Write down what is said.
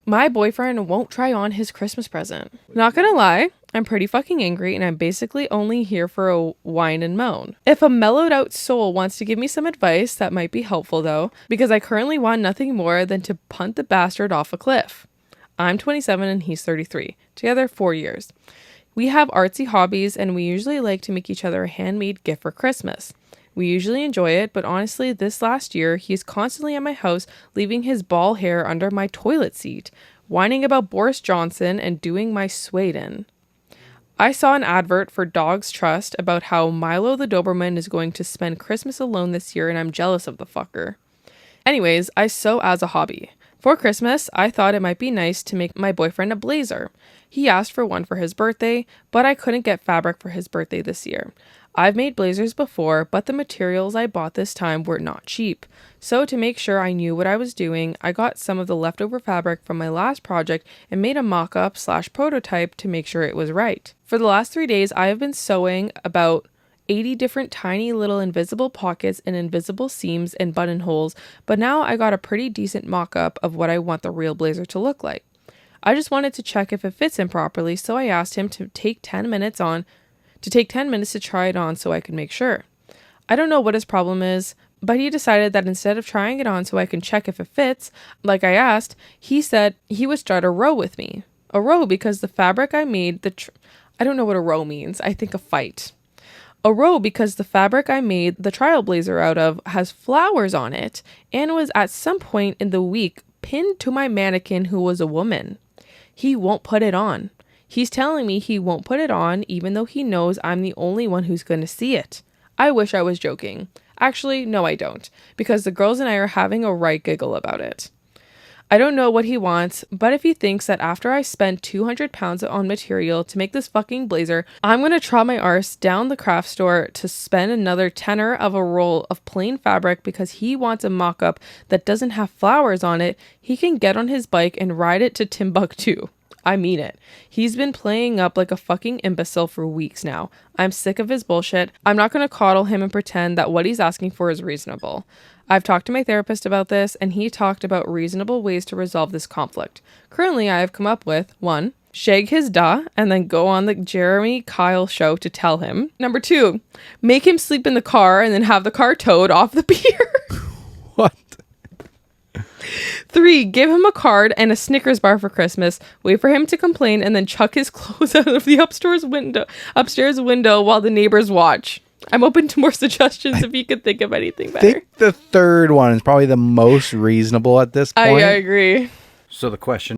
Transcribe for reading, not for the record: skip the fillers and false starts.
My boyfriend won't try on his Christmas present. Not gonna lie, I'm pretty fucking angry and I'm basically only here for a whine and moan. If a mellowed out soul wants to give me some advice, that might be helpful though, because I currently want nothing more than to punt the bastard off a cliff. I'm 27 and he's 33. Together 4 years. We have artsy hobbies and we usually like to make each other a handmade gift for Christmas. We usually enjoy it, but honestly, this last year, he's constantly at my house, leaving his ball hair under my toilet seat, whining about Boris Johnson and doing my Sweden. I saw an advert for Dogs Trust about how Milo the Doberman is going to spend Christmas alone this year, and I'm jealous of the fucker. Anyways, I sew as a hobby. For Christmas, I thought it might be nice to make my boyfriend a blazer. He asked for one for his birthday, but I couldn't get fabric for his birthday this year. I've made blazers before, but the materials I bought this time were not cheap. So to make sure I knew what I was doing, I got some of the leftover fabric from my last project and made a mock-up / prototype to make sure it was right. For the last 3 days, I have been sewing about 80 different tiny little invisible pockets and invisible seams and buttonholes, but now I got a pretty decent mock-up of what I want the real blazer to look like. I just wanted to check if it fits him properly, so I asked him to take 10 minutes to try it on so I could make sure. I don't know what his problem is, but he decided that instead of trying it on so I can check if it fits, like I asked, he said he would start a row with me. A row because the fabric I made, I don't know what a row means. I think a fight. A row because the fabric I made the trial blazer out of has flowers on it and was at some point in the week pinned to my mannequin who was a woman. He won't put it on. He's telling me he won't put it on even though he knows I'm the only one who's going to see it. I wish I was joking. Actually, no I don't, because the girls and I are having a right giggle about it. I don't know what he wants, but if he thinks that after I spent 200 pounds on material to make this fucking blazer, I'm going to trot my arse down the craft store to spend another tenner of a roll of plain fabric because he wants a mock-up that doesn't have flowers on it, he can get on his bike and ride it to Timbuktu. I mean it. He's been playing up like a fucking imbecile for weeks now. I'm sick of his bullshit. I'm not going to coddle him and pretend that what he's asking for is reasonable. I've talked to my therapist about this, and he talked about reasonable ways to resolve this conflict. Currently, I have come up with 1. Shag his and then go on the Jeremy Kyle show to tell him. 2. Make him sleep in the car and then have the car towed off the pier. What? 3. Give him a card and a Snickers bar for Christmas. Wait for him to complain and then chuck his clothes out of the upstairs window while the neighbors watch. I'm open to more suggestions if you could think of anything better. I think the third one is probably the most reasonable at this point. I agree. So the question